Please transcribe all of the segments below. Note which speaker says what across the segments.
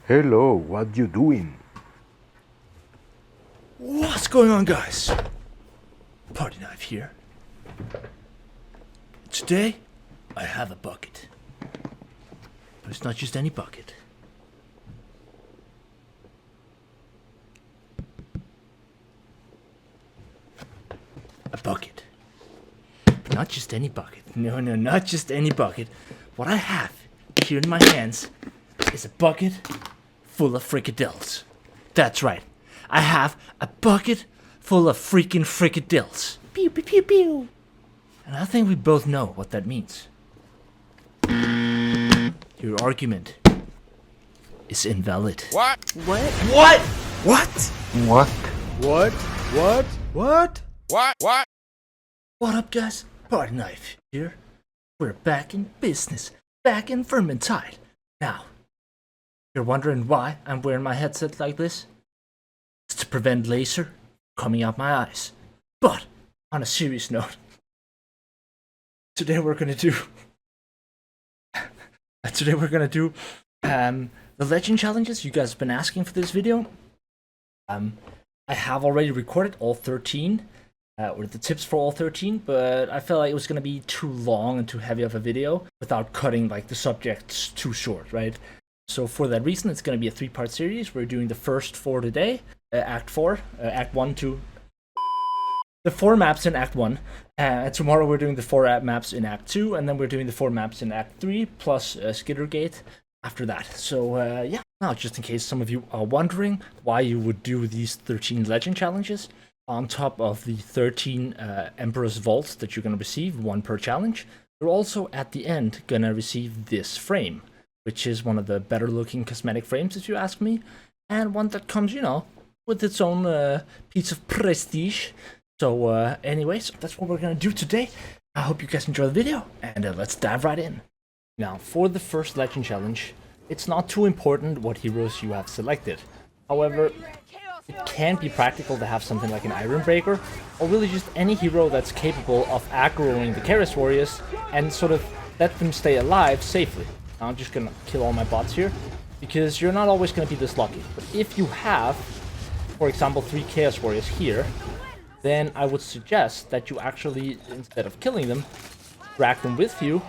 Speaker 1: Hello, what you doing?
Speaker 2: What's going on, guys? Party Knife here. Today, I have a bucket. But it's not just any bucket. A bucket. But not just any bucket. No, not just any bucket. What I have here in my hands is a bucket full of fricadelles. That's right. I have a bucket full of freaking fricadelles. Pew, pew, pew, pew. And I think we both know what that means. Your argument is invalid.
Speaker 3: What?
Speaker 2: What?
Speaker 3: What?
Speaker 2: What?
Speaker 1: What?
Speaker 3: What? What? What? What? What?
Speaker 2: What up, guys? Party Knife here. We're back in business. Back in Vermintide. Now, you're wondering why I'm wearing my headset like this? It's to prevent laser coming out my eyes. But, on a serious note, today we're gonna do the legend challenges you guys have been asking for this video. I have already recorded all 13, or the tips for all 13, but I felt like it was gonna be too long and too heavy of a video without cutting like the subjects too short, right? So for that reason, it's gonna be a 3-part series. We're doing the first 4 today, Act 4, Act 1, 2. The 4 maps in Act 1. Tomorrow we're doing the 4 maps in Act 2, and then we're doing the 4 maps in Act 3, plus 𝒮𝔞𝔤𝔢𝔯𝒮𝔮𝔲𝔞 after that. So yeah, now just in case some of you are wondering why you would do these 13 legend challenges, on top of the 13 Emperor's Vaults that you're going to receive, 1 per challenge, you're also at the end going to receive this frame, which is one of the better looking cosmetic frames if you ask me, and one that comes, you know, with its own piece of prestige. So anyways, that's what we're gonna do today. I hope you guys enjoy the video, and let's dive right in. Now, for the first legend challenge, it's not too important what heroes you have selected. However, it can be practical to have something like an Iron Breaker, or really just any hero that's capable of aggroing the Chaos Warriors and sort of let them stay alive safely. Now, I'm just gonna kill all my bots here, because you're not always gonna be this lucky. But if you have, for example, 3 Chaos Warriors here, then I would suggest that you actually, instead of killing them, drag them with you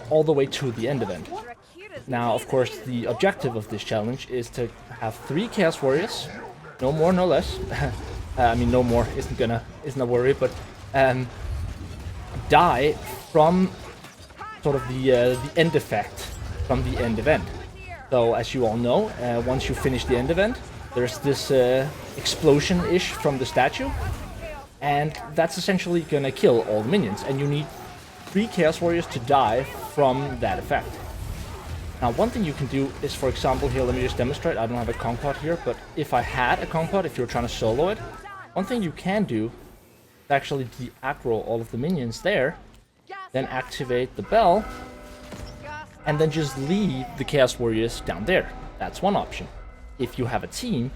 Speaker 2: all the way to the end event. Now, of course, the objective of this challenge is to have 3 Chaos Warriors, no more, no less. I mean, no more isn't a worry, but die from sort of the end effect from the end event. So, as you all know, once you finish the end event, there's this explosion-ish from the statue, and that's essentially gonna kill all the minions, and you need 3 Chaos Warriors to die from that effect. Now, one thing you can do is, for example, here, let me just demonstrate. I don't have a Convocation here, but if I had a Convocation, if you're trying to solo it, one thing you can do is actually de-aggro all of the minions there, then activate the bell, and then just leave the Chaos Warriors down there. That's one option. If you have a team,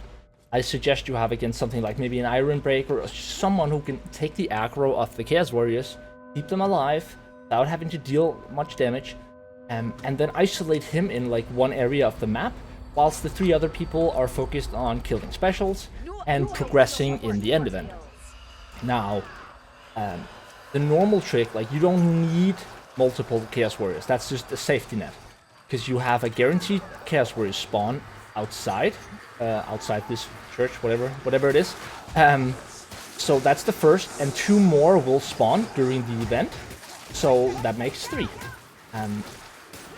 Speaker 2: I suggest you have against something like maybe an Iron Breaker, or someone who can take the aggro of the Chaos Warriors, keep them alive without having to deal much damage, and then isolate him in like one area of the map, whilst the 3 other people are focused on killing specials and progressing in the end event. Now, the normal trick, like, you don't need multiple Chaos Warriors. That's just a safety net, because you have a guaranteed Chaos Warrior spawn outside this church, whatever it is. So that's the first, and 2 more will spawn during the event, so that makes 3.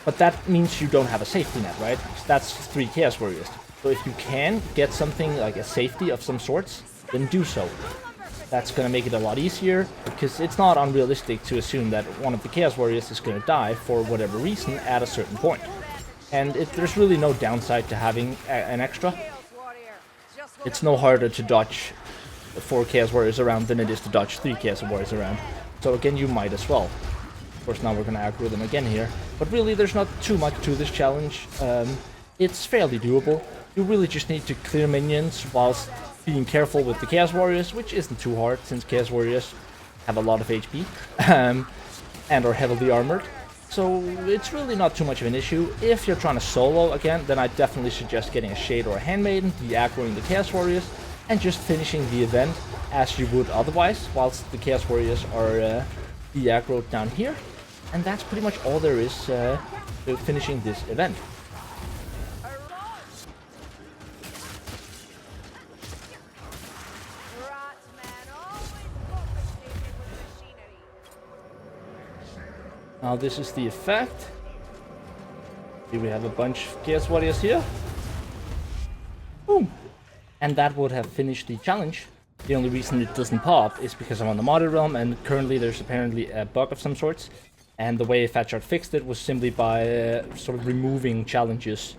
Speaker 2: But that means you don't have a safety net, right? That's 3 Chaos Warriors. So if you can get something like a safety of some sorts, then do so. That's gonna make it a lot easier, because it's not unrealistic to assume that one of the Chaos Warriors is gonna die for whatever reason at a certain point. And there's really no downside to having an extra. It's no harder to dodge 4 Chaos Warriors around than it is to dodge 3 Chaos Warriors around. So again, you might as well. Of course, now we're going to aggro them again here. But really, there's not too much to this challenge. It's fairly doable. You really just need to clear minions whilst being careful with the Chaos Warriors, which isn't too hard, since Chaos Warriors have a lot of HP and are heavily armored. So it's really not too much of an issue. If you're trying to solo again, then I definitely suggest getting a Shade or a Handmaiden, de-aggroing the Chaos Warriors, and just finishing the event as you would otherwise, whilst the Chaos Warriors are de-aggroed down here. And that's pretty much all there is to finishing this event. Now this is the effect. Here we have a bunch of Chaos Warriors here. Boom! And that would have finished the challenge. The only reason it doesn't pop is because I'm on the modded realm, and currently there's apparently a bug of some sorts. And the way Tryhard fixed it was simply by sort of removing challenges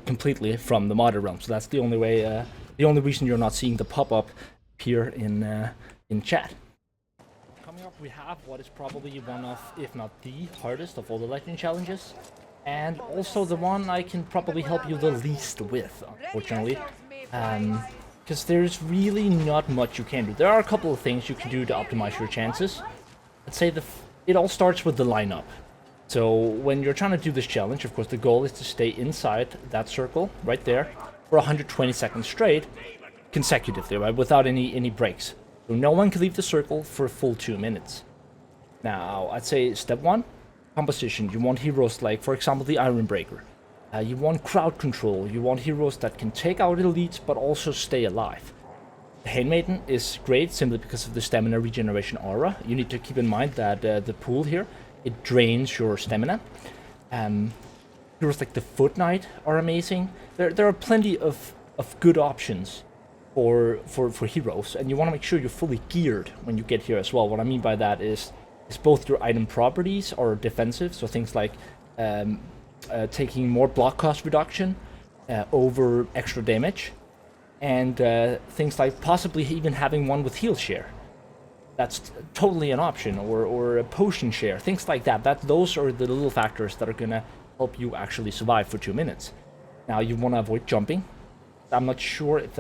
Speaker 2: completely from the modded realm. So that's the only way, the only reason you're not seeing the pop-up appear in chat. Coming up, we have what is probably one of, if not the hardest of all the legend challenges, and also the one I can probably help you the least with, unfortunately, because there's really not much you can do. There are a couple of things you can do to optimize your chances. Let's say it all starts with the lineup. So when you're trying to do this challenge, of course, the goal is to stay inside that circle right there for 120 seconds straight, consecutively, right, without any breaks. So no one can leave the circle for a full 2 minutes. Now, I'd say step 1, composition. You want heroes like, for example, the Ironbreaker. You want crowd control. You want heroes that can take out elites, but also stay alive. The Handmaiden is great simply because of the stamina regeneration aura. You need to keep in mind that the pool here, it drains your stamina. Heroes like the Foot Knight are amazing. There are plenty of good options for heroes, and you want to make sure you're fully geared when you get here as well. What I mean by that is both your item properties are defensive, so things like taking more block cost reduction over extra damage, and things like possibly even having one with heal share. That's totally an option, or a potion share, things like that. Those are the little factors that are gonna help you actually survive for 2 minutes. Now you want to avoid jumping. I'm not sure if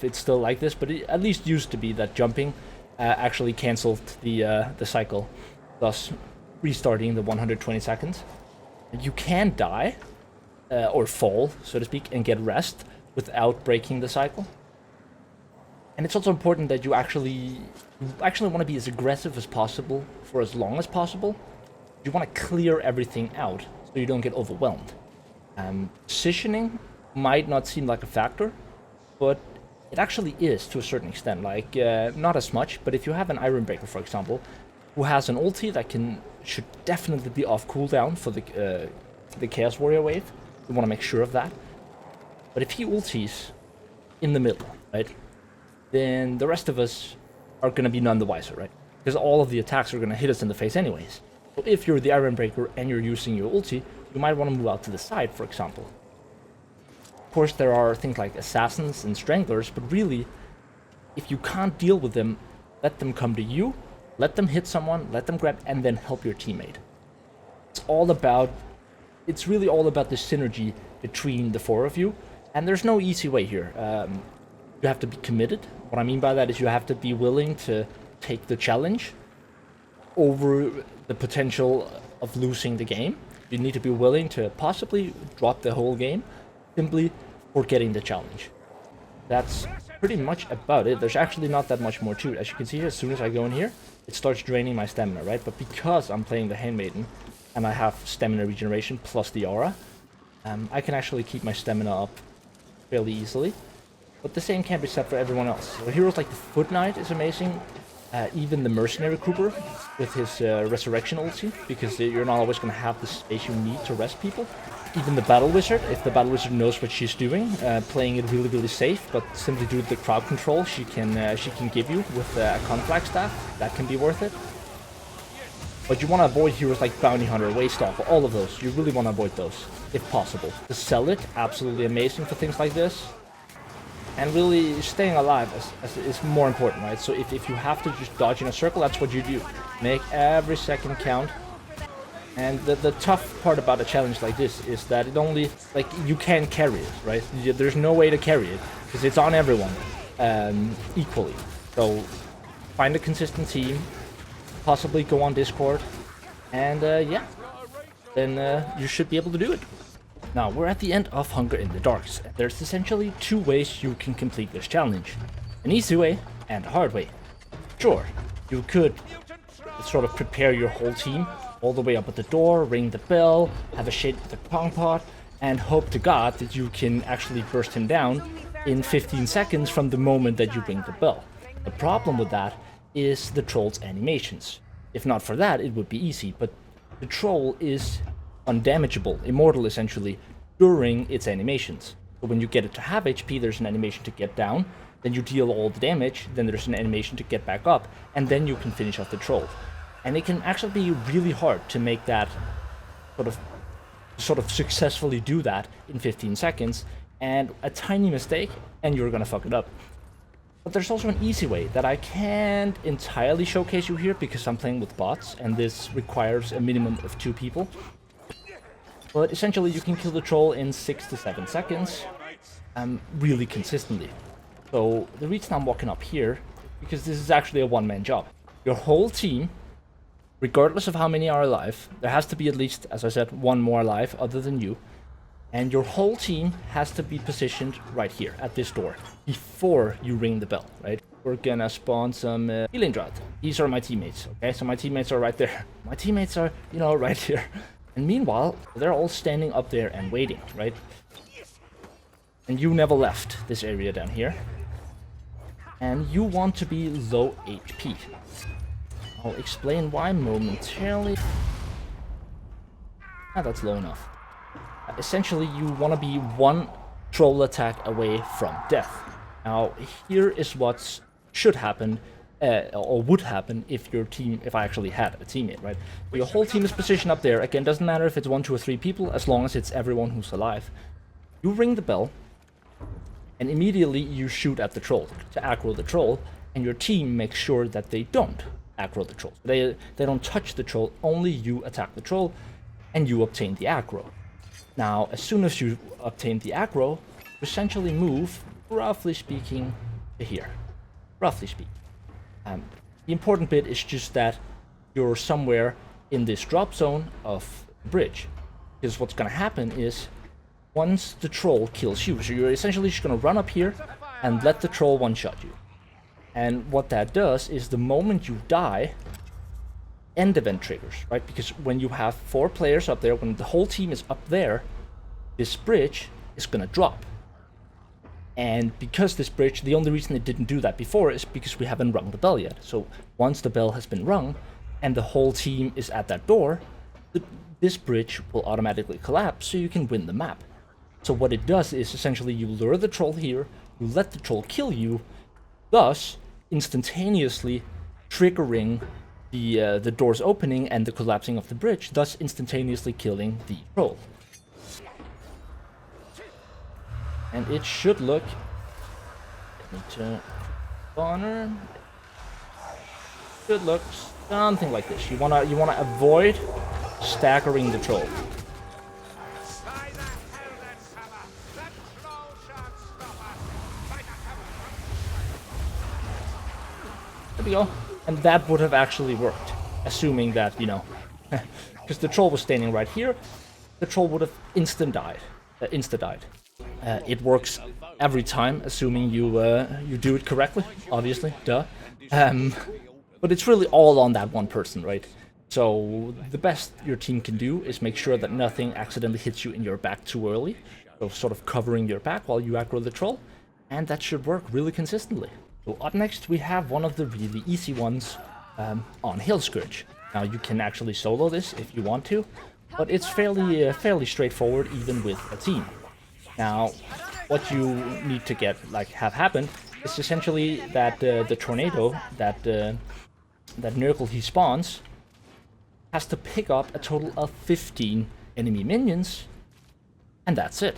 Speaker 2: it's still like this, but it at least used to be that jumping actually cancelled the cycle, thus restarting the 120 seconds. You can die or fall, so to speak, and get rest without breaking the cycle. And it's also important that you actually want to be as aggressive as possible for as long as possible. You want to clear everything out so you don't get overwhelmed. Positioning might not seem like a factor, but it actually is to a certain extent. Like, not as much, but if you have an Ironbreaker, for example, who has an ulti that should definitely be off cooldown for the Chaos Warrior wave, you want to make sure of that. But if he ultis in the middle, right, then the rest of us are going to be none the wiser, right? Because all of the attacks are going to hit us in the face anyways. So if you're the Ironbreaker and you're using your ulti, you might want to move out to the side, for example. Of course, there are things like assassins and stranglers, but really, if you can't deal with them, let them come to you, let them hit someone, let them grab, and then help your teammate. It's really all about the synergy between the four of you, and there's no easy way here. You have to be committed. What I mean by that is you have to be willing to take the challenge over the potential of losing the game. You need to be willing to possibly drop the whole game simply for getting the challenge. That's pretty much about it. There's actually not that much more to it. As you can see here, as soon as I go in here, it starts draining my stamina, right? But because I'm playing the Handmaiden and I have stamina regeneration plus the aura, I can actually keep my stamina up fairly easily. But the same can't be said for everyone else. So heroes like the Foot Knight is amazing. Even the Mercenary Cooper with his Resurrection ulti, because you're not always going to have the space you need to rest people. Even the Battle Wizard, if the Battle Wizard knows what she's doing, playing it really, really safe, but simply due to the crowd control she can give you with a Conflag Staff, that can be worth it. But you want to avoid heroes like Bounty Hunter, Waystalker, all of those. You really want to avoid those, if possible. The Zealot, absolutely amazing for things like this. And really, staying alive is more important, right? So if you have to just dodge in a circle, that's what you do. Make every second count. And the tough part about a challenge like this is that it only, like, you can't carry it, right? There's no way to carry it, because it's on everyone equally. So find a consistent team, possibly go on Discord, And yeah, then you should be able to do it. Now, we're at the end of Hunger in the Darks. There's essentially two ways you can complete this challenge. An easy way and a hard way. Sure, you could sort of prepare your whole team all the way up at the door, ring the bell, have a shade with the pong pot, and hope to God that you can actually burst him down in 15 seconds from the moment that you ring the bell. The problem with that is the troll's animations. If not for that, it would be easy, but the troll is undamageable, immortal essentially, during its animations. So when you get it to half HP, there's an animation to get down, then you deal all the damage, then there's an animation to get back up, and then you can finish off the troll. And it can actually be really hard to make that sort of successfully do that in 15 seconds, and a tiny mistake, and you're gonna fuck it up. But there's also an easy way that I can't entirely showcase you here because I'm playing with bots, and this requires a minimum of 2 people. But essentially you can kill the troll in 6 to 7 seconds, really consistently. So the reason I'm walking up here, because this is actually a one-man job. Your whole team, regardless of how many are alive, there has to be at least, as I said, one more alive other than you. And your whole team has to be positioned right here at this door before you ring the bell, right? We're gonna spawn some 𝒮𝔞𝔤𝔢𝔯𝒮𝔮𝔲𝔞𝔤𝔄𝔄𝔄 These are my teammates, okay? So my teammates are right there. My teammates are, right here. And meanwhile, they're all standing up there and waiting, right? And you never left this area down here. And you want to be low HP. I'll explain why momentarily. That's low enough. Essentially, you want to be one troll attack away from death. Now, here is what should happen, or would happen if I actually had a teammate, right? Your whole team is positioned up there. Again, doesn't matter if it's 1, 2, or 3 people, as long as it's everyone who's alive. You ring the bell, and immediately you shoot at the troll to aggro the troll, and your team makes sure that they don't aggro the troll. They don't touch the troll, only you attack the troll, and you obtain the aggro. Now, as soon as you obtain the aggro, you essentially move, roughly speaking, to here. Roughly speaking. The important bit is just that you're somewhere in this drop zone of the bridge. Because what's going to happen is, once the troll kills you, so you're essentially just going to run up here and let the troll one-shot you. And what that does is the moment you die, end event triggers, right? Because when you have 4 players up there, when the whole team is up there, this bridge is going to drop. And because this bridge, the only reason it didn't do that before is because we haven't rung the bell yet. So once the bell has been rung and the whole team is at that door, this bridge will automatically collapse so you can win the map. So what it does is essentially you lure the troll here, you let the troll kill you, thus instantaneously triggering the doors opening and the collapsing of the bridge, thus instantaneously killing the troll. And it should look... spawner. Should look something like this. You wanna avoid staggering the troll. There we go. And that would have actually worked, assuming that, because the troll was standing right here, the troll would have insta-died. It works every time, assuming you do it correctly, obviously, duh. But it's really all on that one person, right? So the best your team can do is make sure that nothing accidentally hits you in your back too early, so sort of covering your back while you aggro the troll, and that should work really consistently. So up next we have one of the really easy ones on Halescourge. Now you can actually solo this if you want to, but it's fairly straightforward even with a team. Now what you need to have happen is essentially that the tornado that Nurgle he spawns has to pick up a total of 15 enemy minions, and that's it.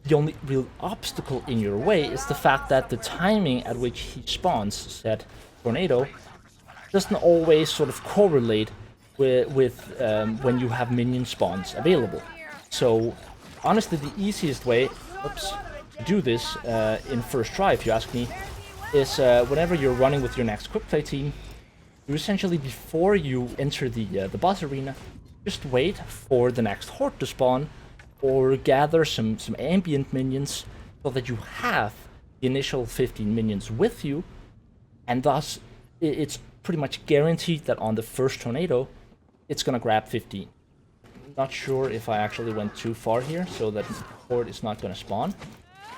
Speaker 2: The only real obstacle in your way is the fact that the timing at which he spawns said tornado doesn't always sort of correlate with when you have minion spawns available. So honestly, the easiest way to do this in first try, if you ask me, is whenever you're running with your next quickplay team, You essentially, before you enter the boss arena, just wait for the next horde to spawn, or gather some ambient minions, so that you have the initial 15 minions with you, and thus it's pretty much guaranteed that on the first tornado, it's gonna grab 15. Not sure if I actually went too far here, so that horde is not gonna spawn.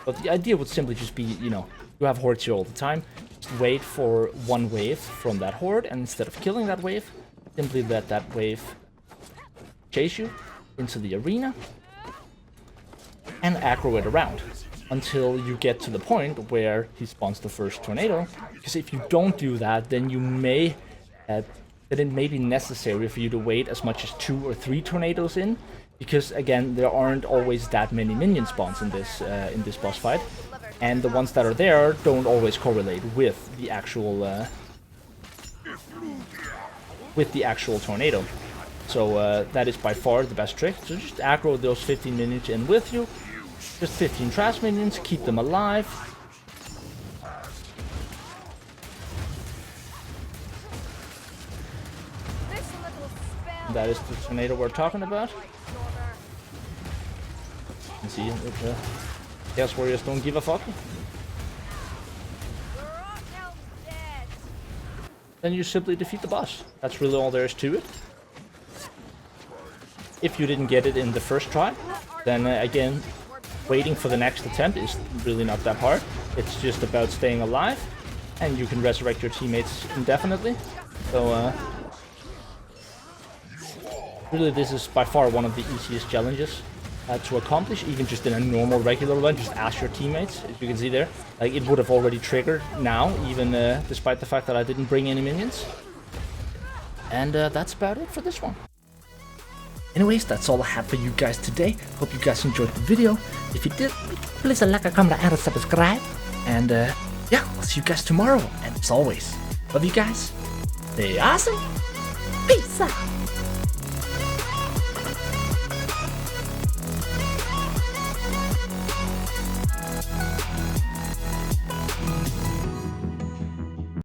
Speaker 2: But the idea would simply just be, you know, you have hordes here all the time, just wait for one wave from that horde, and instead of killing that wave, simply let that wave chase you into the arena, and aggro it around until you get to the point where he spawns the first tornado. Because if you don't do that, then you may then it may be necessary for you to wait as much as 2 or 3 tornadoes in, because again, there aren't always that many minion spawns in this boss fight, and the ones that are there don't always correlate with the actual tornado. So that is by far the best trick. So just aggro those 15 minions in with you. Just 15 trash minions, keep them alive. That is the tornado we're talking about. You see, the Chaos Warriors don't give a fuck. Then you simply defeat the boss. That's really all there is to it. If you didn't get it in the first try, then again, waiting for the next attempt is really not that hard. It's just about staying alive, and you can resurrect your teammates indefinitely. So, really, this is by far one of the easiest challenges to accomplish, even just in a normal regular run. Just ask your teammates. As you can see there, like, it would have already triggered now, even despite the fact that I didn't bring any minions. And that's about it for this one. Anyways, that's all I have for you guys today. Hope you guys enjoyed the video. If you did, please like, comment, and subscribe. And yeah, I'll see you guys tomorrow. And as always, love you guys. Stay awesome. Peace out.